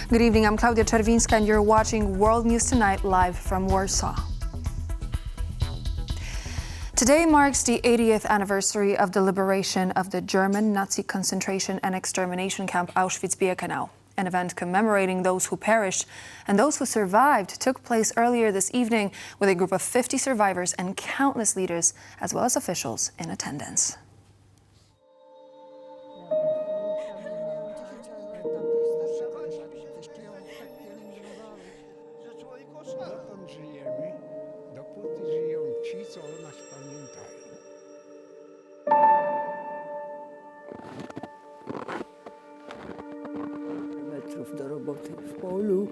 Good evening, I'm Klaudia Czerwińska and you're watching World News Tonight live from Warsaw. Today marks the 80th anniversary of the liberation of the German Nazi concentration and extermination camp Auschwitz-Birkenau. An event commemorating those who perished and those who survived took place earlier this evening with a group of 50 survivors and countless leaders, as well as officials, in attendance. Do roboty w polu.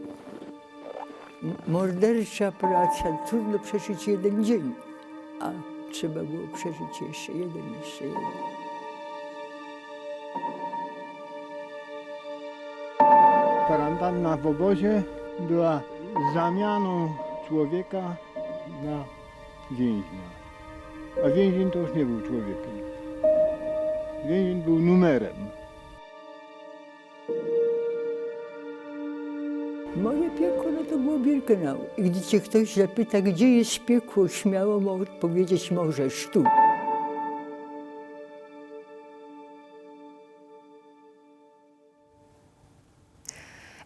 Mordercza praca, trudno przeżyć jeden dzień, a trzeba było przeżyć jeszcze jeden. Kwarantanna w obozie była zamianą człowieka na więźnia. A więzień to już nie był człowiekiem. Więzień był numerem. Moje piekło to było Birkenau. I gdy cię ktoś zapyta, gdzie jest piekło, śmiało odpowiedzieć możesz tu.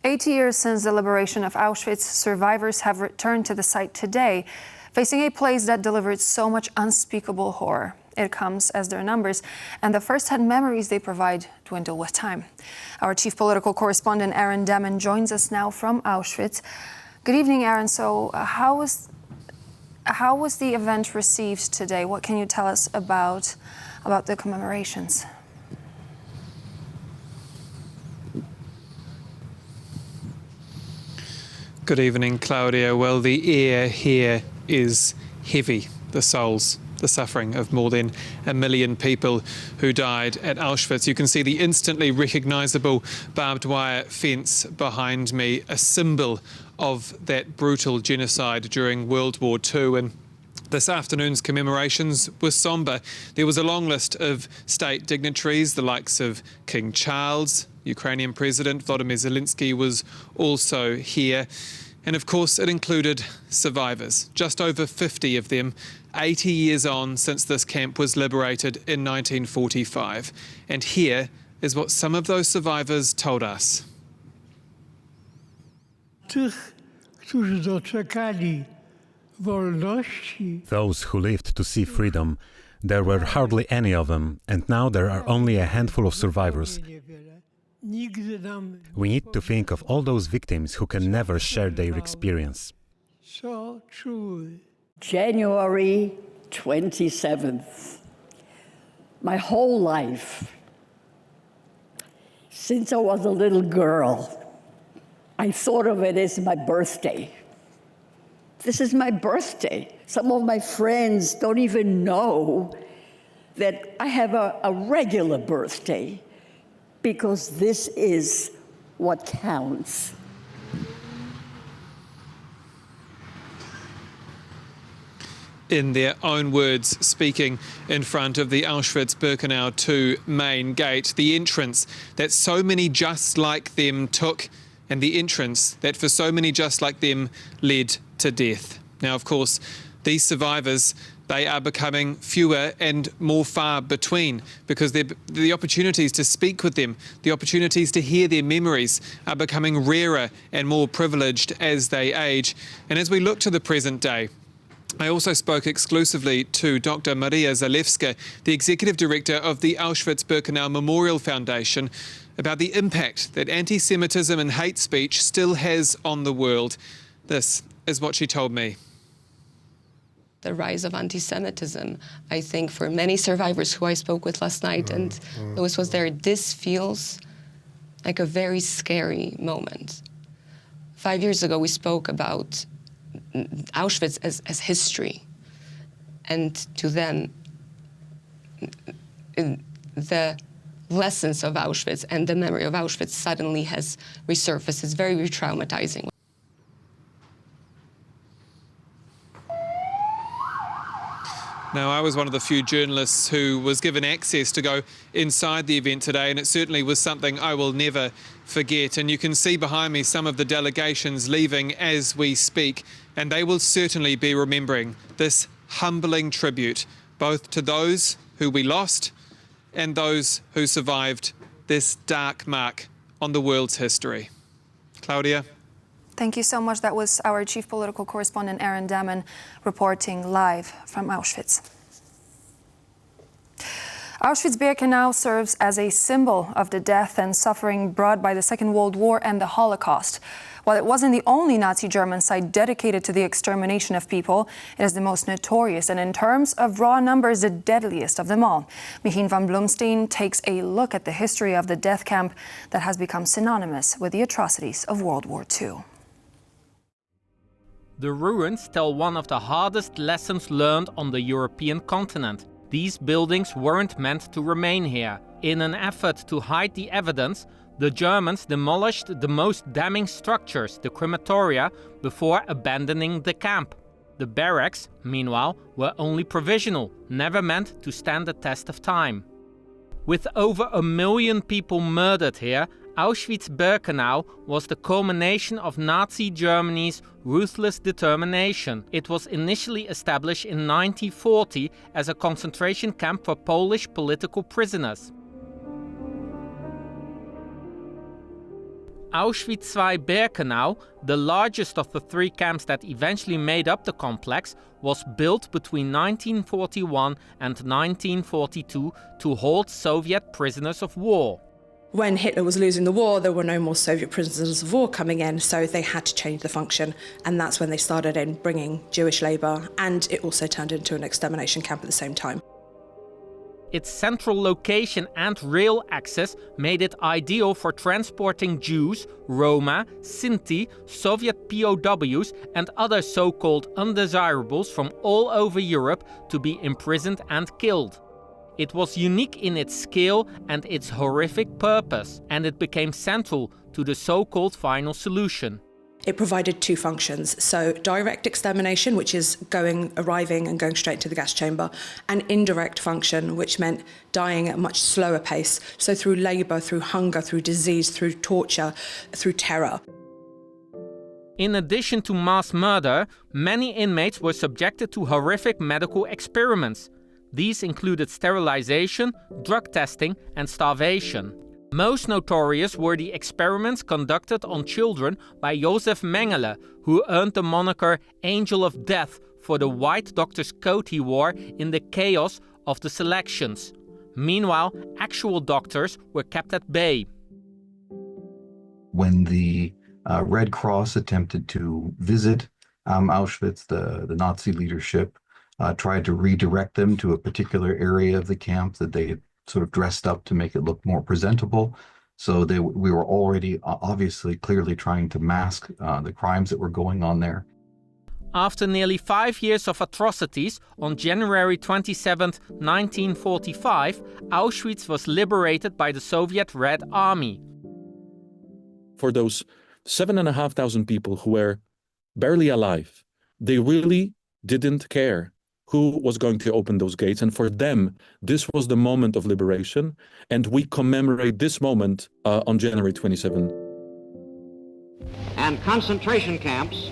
Eighty years since the liberation of Auschwitz, survivors have returned to the site today, facing a place that delivered so much unspeakable horror. It comes as their numbers and the first-hand memories they provide dwindle with time. Our chief political correspondent, Aaron Demmin, joins us now from Auschwitz. Good evening, Aaron. So how was the event received today? What can you tell us about the commemorations? Good evening, Claudia. Well, the air here is heavy. The souls, the suffering of more than 1 million people who died at Auschwitz. You can see the instantly recognisable barbed wire fence behind me, a symbol of that brutal genocide during World War II. And this afternoon's commemorations were sombre. There was a long list of state dignitaries, the likes of King Charles. Ukrainian President Volodymyr Zelensky was also here. And of course, it included survivors, just over 50 of them, 80 years on since this camp was liberated in 1945. And here is what some of those survivors told us. Those who lived to see freedom, there were hardly any of them, and now there are only a handful of survivors. We need to think of all those victims who can never share their experience. So true. January 27th. My whole life, since I was a little girl, I thought of it as my birthday. This is my birthday. Some of my friends don't even know that I have a regular birthday, because this is what counts. In their own words, speaking in front of the Auschwitz-Birkenau 2 main gate, the entrance that so many just like them took, and the entrance that for so many just like them led to death. Now, of course, these survivors, they are becoming fewer and more far between, because the opportunities to speak with them, the opportunities to hear their memories are becoming rarer and more privileged as they age. And as we look to the present day, I also spoke exclusively to Dr. Maria Zalewska, the Executive Director of the Auschwitz-Birkenau Memorial Foundation, about the impact that anti-Semitism and hate speech still has on the world. This is what she told me. The rise of anti-Semitism, I think for many survivors who I spoke with last night, and Louis was there, this feels like a very scary moment. 5 years ago, we spoke about Auschwitz as history, and to them, the lessons of Auschwitz and the memory of Auschwitz suddenly has resurfaced. It's very re-traumatizing. Now, I was one of the few journalists who was given access to go inside the event today, and it certainly was something I will never forget. And you can see behind me some of the delegations leaving as we speak, and they will certainly be remembering this humbling tribute, both to those who we lost and those who survived this dark mark on the world's history. Claudia? Thank you so much. That was our chief political correspondent, Aaron Damon, reporting live from Auschwitz. Auschwitz-Birkenau serves as a symbol of the death and suffering brought by the Second World War and the Holocaust. While it wasn't the only Nazi German site dedicated to the extermination of people, it is the most notorious and, in terms of raw numbers, the deadliest of them all. Michien van Bloemsteen takes a look at the history of the death camp that has become synonymous with the atrocities of World War II. The ruins tell one of the hardest lessons learned on the European continent. These buildings weren't meant to remain here. In an effort to hide the evidence, the Germans demolished the most damning structures, the crematoria, before abandoning the camp. The barracks, meanwhile, were only provisional, never meant to stand the test of time. With over 1 million people murdered here, Auschwitz-Birkenau was the culmination of Nazi Germany's ruthless determination. It was initially established in 1940 as a concentration camp for Polish political prisoners. Auschwitz-II-Birkenau, the largest of the 3 camps that eventually made up the complex, was built between 1941 and 1942 to hold Soviet prisoners of war. When Hitler was losing the war, there were no more Soviet prisoners of war coming in, so they had to change the function, and that's when they started in bringing Jewish labour, and it also turned into an extermination camp at the same time. Its central location and rail access made it ideal for transporting Jews, Roma, Sinti, Soviet POWs and other so-called undesirables from all over Europe to be imprisoned and killed. It was unique in its scale and its horrific purpose, and it became central to the so-called final solution. It provided 2 functions, so direct extermination, which is arriving and going straight to the gas chamber, and indirect function, which meant dying at a much slower pace, so through labour, through hunger, through disease, through torture, through terror. In addition to mass murder, many inmates were subjected to horrific medical experiments. These included sterilization, drug testing, and starvation. Most notorious were the experiments conducted on children by Josef Mengele, who earned the moniker Angel of Death for the white doctor's coat he wore in the chaos of the selections. Meanwhile, actual doctors were kept at bay. When the Red Cross attempted to visit Auschwitz, the Nazi leadership tried to redirect them to a particular area of the camp that they had sort of dressed up to make it look more presentable. So we were already obviously clearly trying to mask the crimes that were going on there. After nearly 5 years of atrocities, on January 27, 1945, Auschwitz was liberated by the Soviet Red Army. For those 7,500 people who were barely alive, they really didn't care who was going to open those gates. And for them, this was the moment of liberation. And we commemorate this moment on January 27. And concentration camps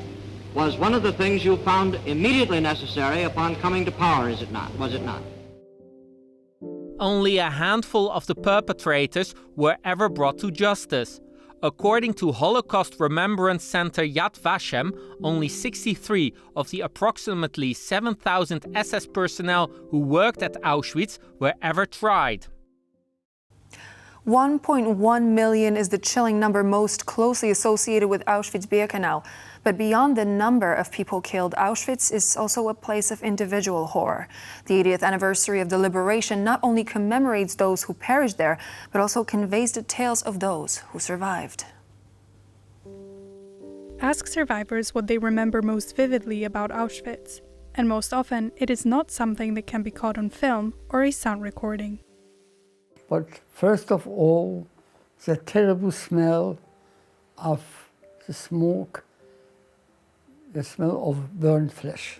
was one of the things you found immediately necessary upon coming to power, is it not? Was it not? Only a handful of the perpetrators were ever brought to justice. According to Holocaust Remembrance Center Yad Vashem, only 63 of the approximately 7,000 SS personnel who worked at Auschwitz were ever tried. 1.1 million is the chilling number most closely associated with Auschwitz-Birkenau. But beyond the number of people killed, Auschwitz is also a place of individual horror. The 80th anniversary of the liberation not only commemorates those who perished there, but also conveys the tales of those who survived. Ask survivors what they remember most vividly about Auschwitz. And most often, it is not something that can be caught on film or a sound recording. But first of all, the terrible smell of the smoke, the smell of burnt flesh.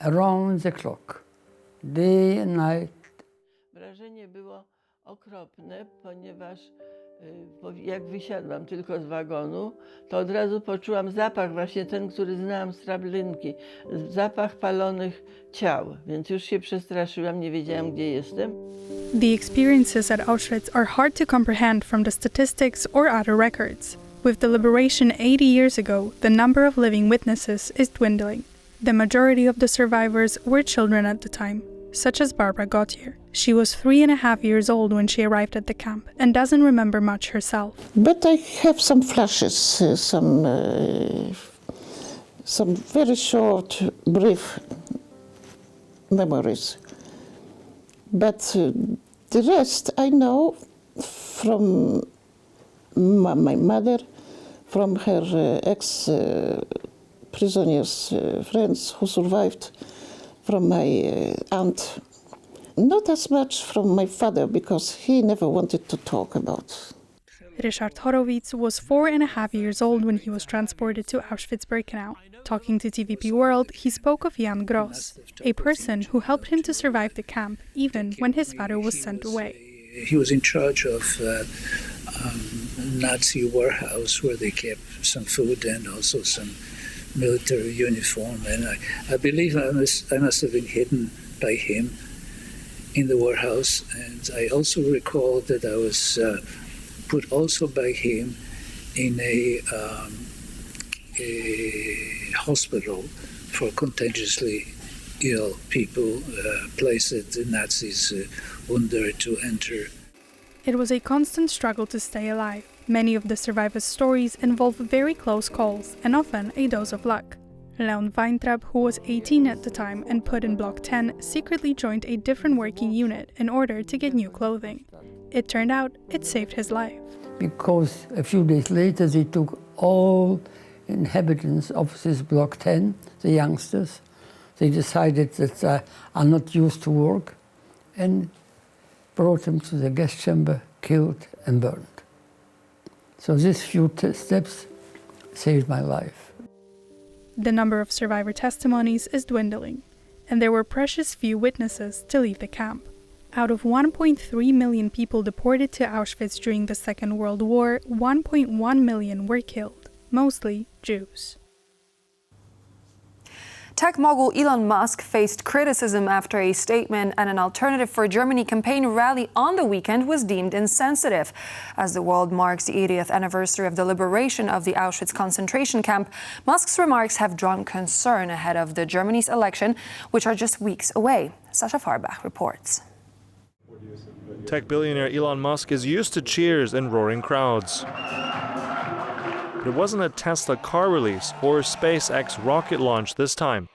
around the clock, day and night. Wrażenie było okropne, ponieważ jak wysiadłam tylko z wagonu, to od razu poczułam zapach właśnie ten, który znałam z Treblinki, zapach palonych ciał, więc już się przestraszyłam, nie wiedziałam, gdzie jestem. The experiences at Auschwitz are hard to comprehend from the statistics or other records. With the liberation 80 years ago, the number of living witnesses is dwindling. The majority of the survivors were children at the time, such as Barbara Gautier. She was 3.5 years old when she arrived at the camp and doesn't remember much herself. But I have some flashes, some very short, brief memories. But the rest I know from my mother, from her ex-prisoners' friends who survived, from my aunt. Not as much from my father, because he never wanted to talk about. Ryszard Horowitz was 4.5 years old when he was transported to Auschwitz-Birkenau. Talking to TVP World, he spoke of Jan Gross, a person who helped him to survive the camp, even when his father was sent away. He was in charge of Nazi warehouse where they kept some food and also some military uniform. And I believe I must have been hidden by him in the warehouse. And I also recall that I was put also by him in a hospital for contagiously ill people, place that the Nazis wouldn't dare to enter. It was a constant struggle to stay alive. Many of the survivors' stories involve very close calls and often a dose of luck. Leon Weintraub, who was 18 at the time and put in Block 10, secretly joined a different working unit in order to get new clothing. It turned out it saved his life. Because a few days later they took all inhabitants of this Block 10, the youngsters. They decided that they are not used to work and brought them to the gas chamber, killed and burned. So these few steps saved my life. The number of survivor testimonies is dwindling, and there were precious few witnesses to leave the camp. Out of 1.3 million people deported to Auschwitz during the Second World War, 1.1 million were killed, mostly Jews. Tech mogul Elon Musk faced criticism after a statement at an Alternative for Germany campaign rally on the weekend was deemed insensitive. As the world marks the 80th anniversary of the liberation of the Auschwitz concentration camp, Musk's remarks have drawn concern ahead of the Germany's election, which are just weeks away. Sasha Farbach reports. Tech billionaire Elon Musk is used to cheers and roaring crowds. But it wasn't a Tesla car release or SpaceX rocket launch this time.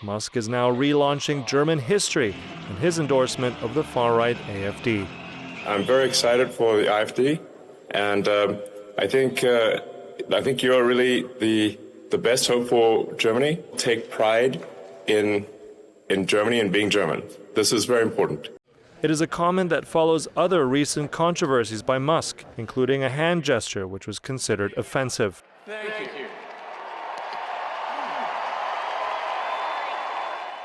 Musk is now relaunching German history in his endorsement of the far-right AfD. I'm very excited for the AfD, and I think you're really the best hope for Germany. Take pride in Germany and being German. This is very important. It is a comment that follows other recent controversies by Musk, including a hand gesture which was considered offensive. Thank you.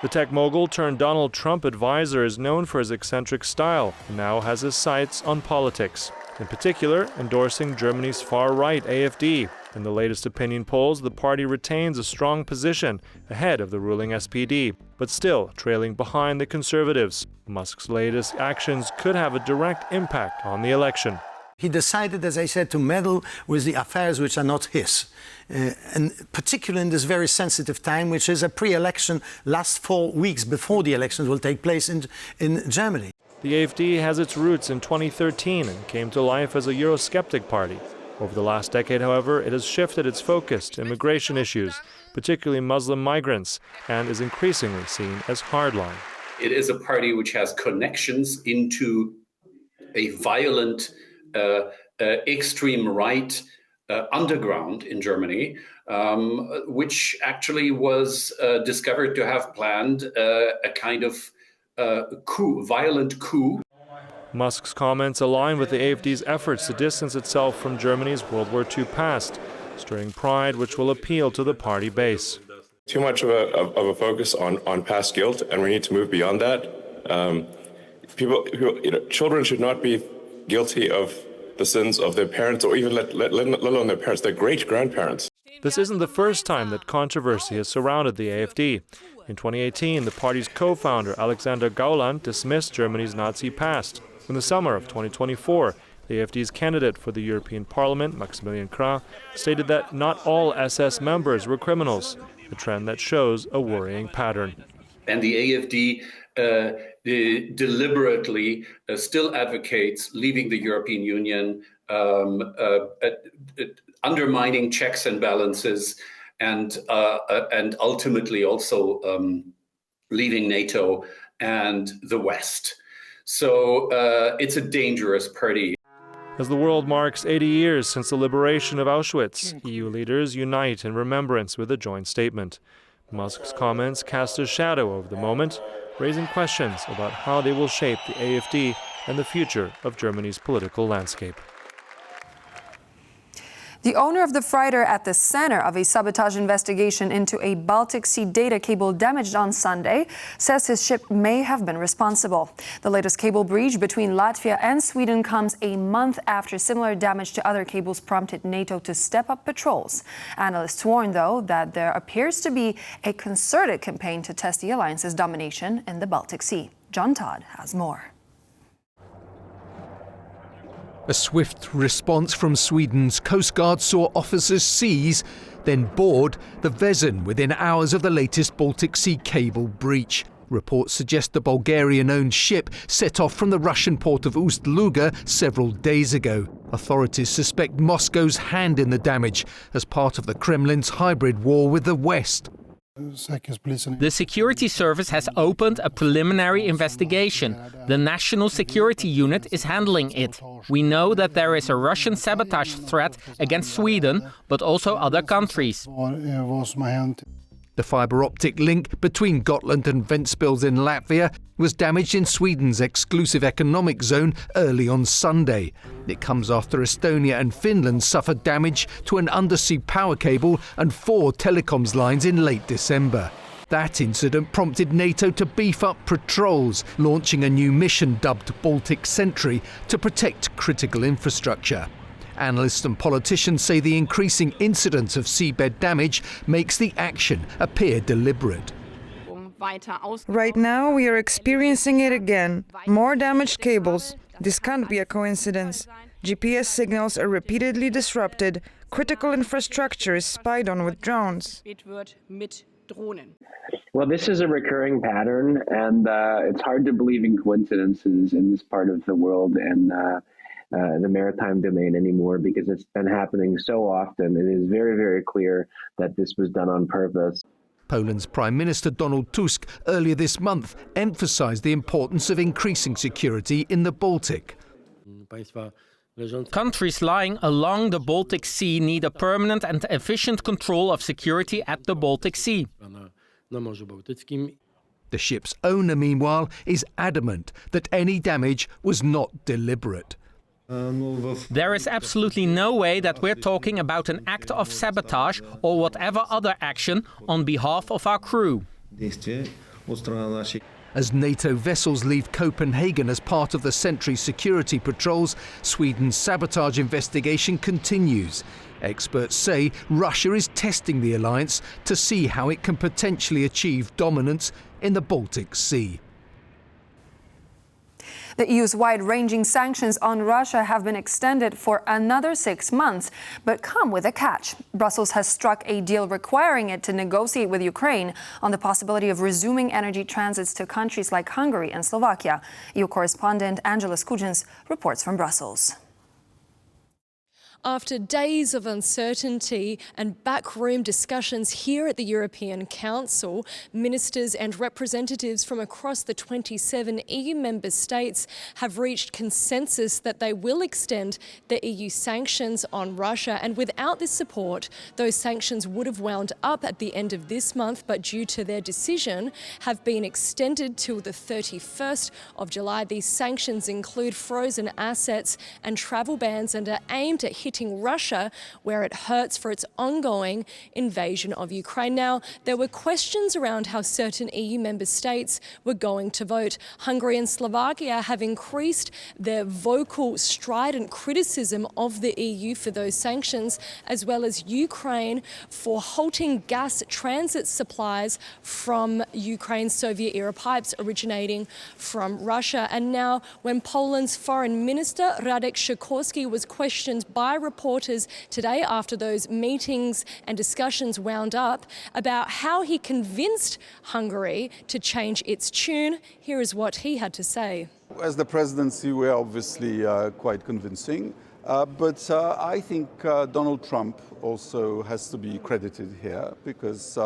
The tech mogul turned Donald Trump advisor is known for his eccentric style and now has his sights on politics, in particular endorsing Germany's far-right AfD. In the latest opinion polls, the party retains a strong position ahead of the ruling SPD, but still trailing behind the Conservatives. Musk's latest actions could have a direct impact on the election. He decided, as I said, to meddle with the affairs which are not his, and particularly in this very sensitive time, which is a pre-election, last 4 weeks before the elections will take place in Germany. The AfD has its roots in 2013 and came to life as a Eurosceptic party. Over the last decade, however, it has shifted its focus to immigration issues, particularly Muslim migrants, and is increasingly seen as hardline. It is a party which has connections into a violent extreme right underground in Germany, which actually was discovered to have planned a kind of violent coup. Musk's comments align with the AfD's efforts to distance itself from Germany's World War II past, stirring pride which will appeal to the party base. Too much of a focus on past guilt, and we need to move beyond that. Children should not be guilty of the sins of their parents, or even let alone their parents, their great-grandparents. This isn't the first time that controversy has surrounded the AfD. In 2018, the party's co-founder Alexander Gauland dismissed Germany's Nazi past. In the summer of 2024, the AfD's candidate for the European Parliament, Maximilian Krah, stated that not all SS members were criminals, a trend that shows a worrying pattern. And the AfD deliberately still advocates leaving the European Union, undermining checks and balances, and ultimately also leaving NATO and the West. So it's a dangerous party. As the world marks 80 years since the liberation of Auschwitz, EU leaders unite in remembrance with a joint statement. Musk's comments cast a shadow over the moment, raising questions about how they will shape the AfD and the future of Germany's political landscape. The owner of the freighter at the center of a sabotage investigation into a Baltic Sea data cable damaged on Sunday says his ship may have been responsible. The latest cable breach between Latvia and Sweden comes a month after similar damage to other cables prompted NATO to step up patrols. Analysts warn, though, that there appears to be a concerted campaign to test the alliance's domination in the Baltic Sea. John Todd has more. A swift response from Sweden's Coast Guard saw officers seize, then board, the Vezin within hours of the latest Baltic Sea cable breach. Reports suggest the Bulgarian-owned ship set off from the Russian port of Ust-Luga several days ago. Authorities suspect Moscow's hand in the damage as part of the Kremlin's hybrid war with the West. The security service has opened a preliminary investigation. The National Security Unit is handling it. We know that there is a Russian sabotage threat against Sweden, but also other countries. The fibre optic link between Gotland and Ventspils in Latvia was damaged in Sweden's exclusive economic zone early on Sunday. It comes after Estonia and Finland suffered damage to an undersea power cable and 4 telecoms lines in late December. That incident prompted NATO to beef up patrols, launching a new mission dubbed Baltic Sentry to protect critical infrastructure. Analysts and politicians say the increasing incidence of seabed damage makes the action appear deliberate. Right now, we are experiencing it again. More damaged cables. This can't be a coincidence. GPS signals are repeatedly disrupted. Critical infrastructure is spied on with drones. Well, this is a recurring pattern, and it's hard to believe in coincidences in this part of the world and the maritime domain anymore, because it's been happening so often. It is very, very clear that this was done on purpose. Poland's Prime Minister Donald Tusk earlier this month emphasized the importance of increasing security in the Baltic. Countries lying along the Baltic Sea need a permanent and efficient control of security at the Baltic Sea. The ship's owner, meanwhile, is adamant that any damage was not deliberate. There is absolutely no way that we're talking about an act of sabotage or whatever other action on behalf of our crew. As NATO vessels leave Copenhagen as part of the Sentry security patrols, Sweden's sabotage investigation continues. Experts say Russia is testing the alliance to see how it can potentially achieve dominance in the Baltic Sea. The EU's wide-ranging sanctions on Russia have been extended for another 6 months, but come with a catch. Brussels has struck a deal requiring it to negotiate with Ukraine on the possibility of resuming energy transits to countries like Hungary and Slovakia. EU correspondent Angela Skujins reports from Brussels. After days of uncertainty and backroom discussions here at the European Council, ministers and representatives from across the 27 EU member states have reached consensus that they will extend the EU sanctions on Russia. And without this support, those sanctions would have wound up at the end of this month, but due to their decision, have been extended till the 31st of July. These sanctions include frozen assets and travel bans and are aimed at hitting targeting Russia, where it hurts for its ongoing invasion of Ukraine. Now, there were questions around how certain EU member states were going to vote. Hungary and Slovakia have increased their vocal, strident criticism of the EU for those sanctions, as well as Ukraine for halting gas transit supplies from Ukraine's Soviet-era pipes originating from Russia. And now, when Poland's Foreign Minister Radek Sikorski was questioned by reporters today after those meetings and discussions wound up about how he convinced Hungary to change its tune, here is what he had to say. As the presidency, we're obviously quite convincing, but I think Donald Trump also has to be credited here, because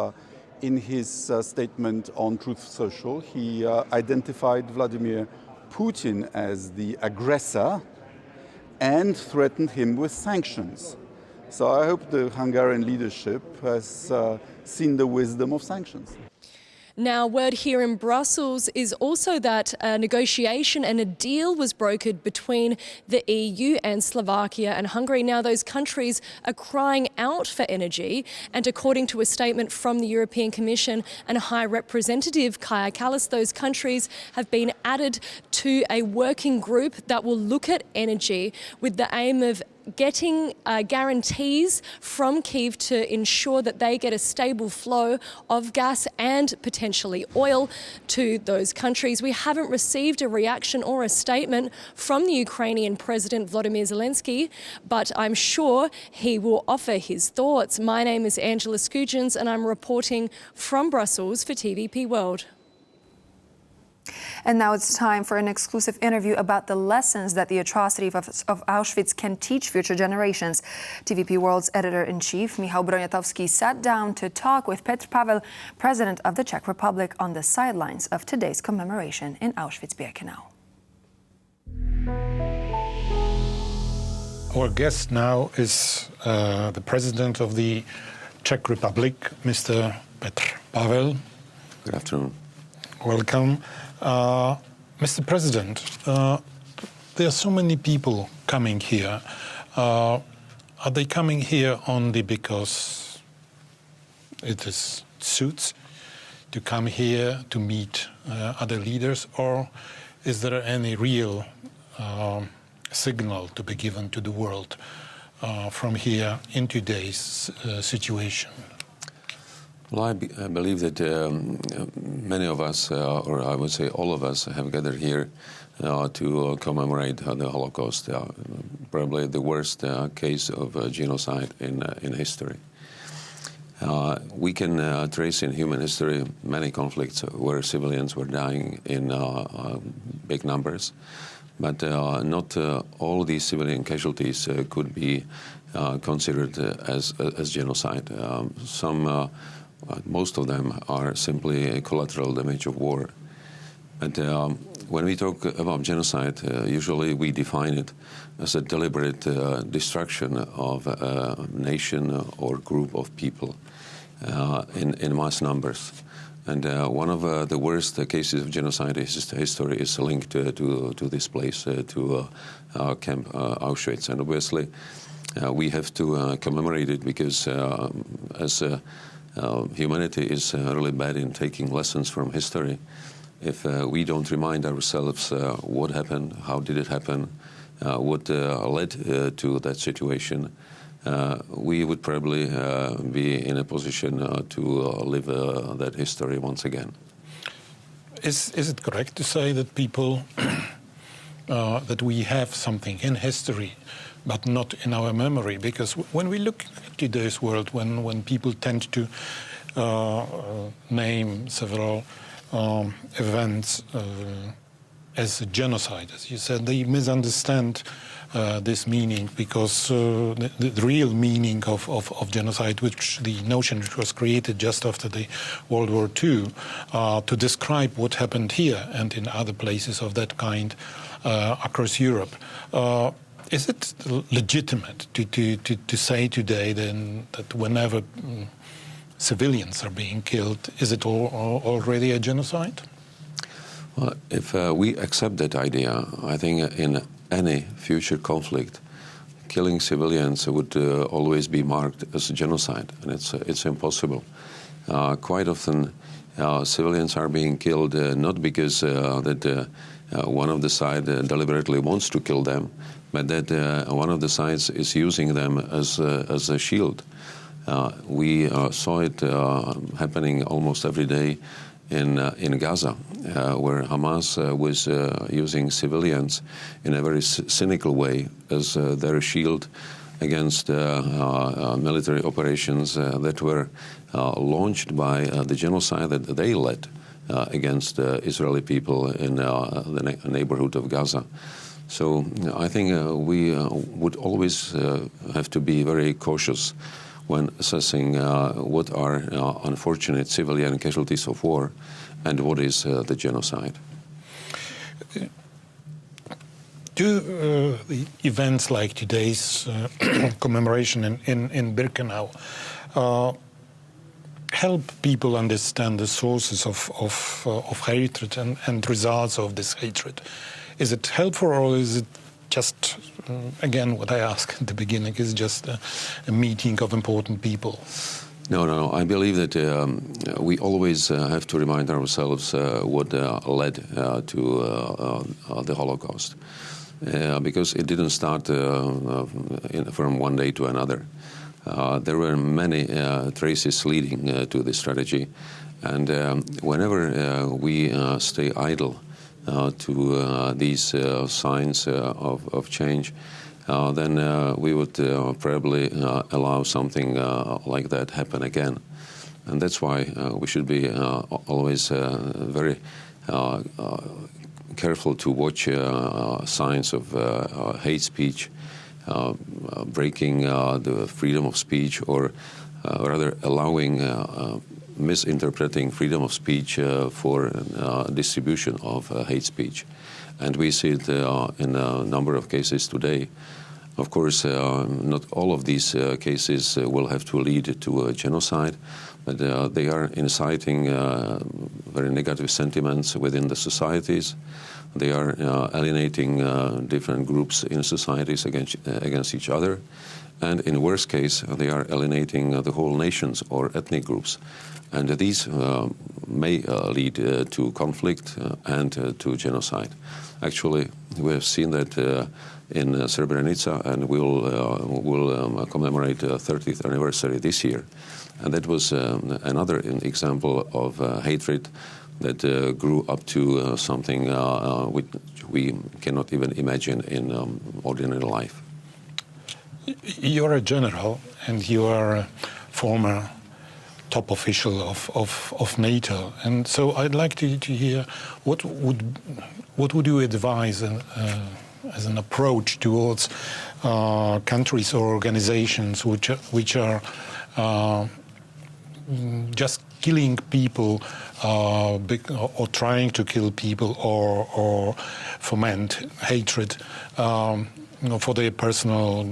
in his statement on Truth Social, he identified Vladimir Putin as the aggressor and threatened him with sanctions. So I hope the Hungarian leadership has seen the wisdom of sanctions. Now, word here in Brussels is also that a negotiation and a deal was brokered between the EU and Slovakia and Hungary. Now, those countries are crying out for energy, and according to a statement from the European Commission and High Representative Kaja Kallas, those countries have been added to a working group that will look at energy with the aim of getting guarantees from Kyiv to ensure that they get a stable flow of gas and potentially oil to those countries. We haven't received a reaction or a statement from the Ukrainian President Volodymyr Zelensky, but I'm sure he will offer his thoughts. My name is Angela Skujins, and I'm reporting from Brussels for TVP World. And now it's time for an exclusive interview about the lessons that the atrocity of Auschwitz can teach future generations. TVP World's editor-in-chief, Michał Broniatowski, sat down to talk with Petr Pavel, President of the Czech Republic, on the sidelines of today's commemoration in Auschwitz-Birkenau. Our guest now is the President of the Czech Republic, Mr. Petr Pavel. Good afternoon. Welcome. Mr. President, there are so many people coming here. Are they coming here only because it suits to come here to meet other leaders, or is there any real signal to be given to the world from here in today's situation? Well, I believe that many of us, or I would say all of us, have gathered here to commemorate the Holocaust, probably the worst case of genocide in history. We can trace in human history many conflicts where civilians were dying in big numbers, but not all these civilian casualties could be considered as genocide. Most of them are simply a collateral damage of war. And when we talk about genocide, usually we define it as a deliberate destruction of a nation or group of people in mass numbers. And one of the worst cases of genocide in history is linked to this place, to Camp Auschwitz. And obviously, we have to commemorate it because as humanity is really bad in taking lessons from history. If we don't remind ourselves what happened, how did it happen, what led to that situation, we would probably be in a position to live that history once again. Is it correct to say that people, that we have something in history but not in our memory? Because when we look at today's world, when people tend to name several events as a genocide, as you said, they misunderstand this meaning, because the real meaning of genocide, which the notion which was created just after the World War II, to describe what happened here and in other places of that kind across Europe. Is it legitimate to say today then that whenever civilians are being killed, is it already a genocide? Well, if we accept that idea, I think in any future conflict, killing civilians would always be marked as a genocide, and it's impossible. Quite often, civilians are being killed not because that one of the sides deliberately wants to kill them, but that one of the sides is using them as a shield. We saw it happening almost every day in Gaza, where Hamas was using civilians in a very cynical way as their shield against military operations that were launched by the genocide that they led against Israeli people in the neighborhood of Gaza. So I think we would always have to be very cautious when assessing what are unfortunate civilian casualties of war and what is the genocide. Do events like today's commemoration in Birkenau help people understand the sources of hatred and results of this hatred? Is it helpful, or is it just, again, what I asked at the beginning, is just a meeting of important people? No. I believe that we always have to remind ourselves what led to the Holocaust. Because it didn't start from one day to another. There were many traces leading to this strategy. And whenever we stay idle to these signs of change, then we would probably allow something like that happen again. And that's why we should be always very careful to watch signs of hate speech, breaking the freedom of speech, or rather allowing misinterpreting freedom of speech for distribution of hate speech. And we see it in a number of cases today. Of course, not all of these cases will have to lead to a genocide, but they are inciting very negative sentiments within the societies. They are alienating different groups in societies against each other. And in worst case, they are alienating the whole nations or ethnic groups. And these may lead to conflict and to genocide. Actually, we have seen that in Srebrenica, and we'll commemorate the 30th anniversary this year. And that was another example of hatred that grew up to something which we cannot even imagine in ordinary life. You're a general, and you are a former top official of NATO, and so I'd like to hear what would you advise as an approach towards countries or organizations which are just killing people or trying to kill people or foment hatred for their personal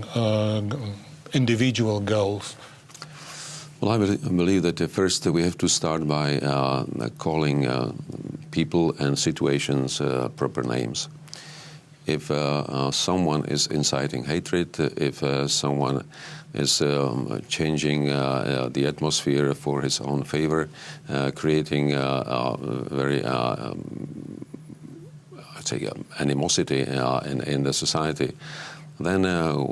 individual goals? Well, I believe that first we have to start by calling people and situations proper names. If someone is inciting hatred, if someone is changing the atmosphere for his own favor, creating very, I'd say, animosity in the society, then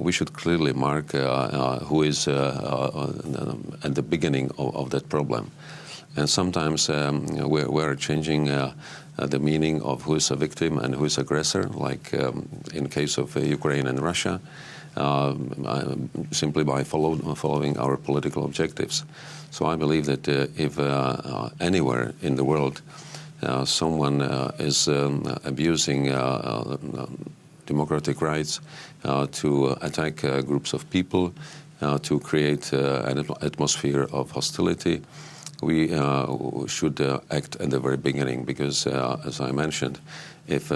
we should clearly mark who is at the beginning of that problem. And sometimes we're changing the meaning of who is a victim and who is aggressor, like in case of Ukraine and Russia, simply by following our political objectives. So I believe that if anywhere in the world someone is abusing democratic rights, to attack groups of people, to create an atmosphere of hostility, we should act at the very beginning, because, as I mentioned, if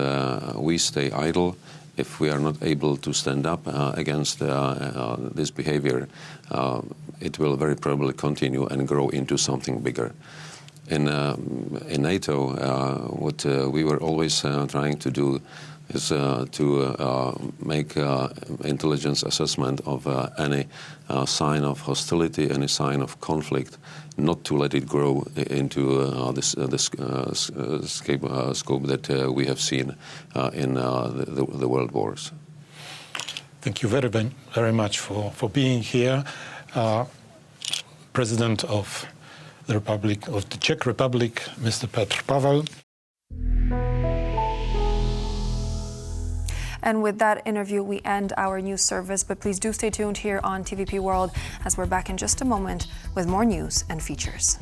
we stay idle, if we are not able to stand up against this behavior, it will very probably continue and grow into something bigger. In NATO, what we were always trying to do is to make intelligence assessment of any sign of hostility, any sign of conflict, not to let it grow into this scope that we have seen in the world wars. Thank you very much for being here. President of the Republic of the Czech Republic, Mr. Petr Pavel. And with that interview, we end our news service, but please do stay tuned here on TVP World as we're back in just a moment with more news and features.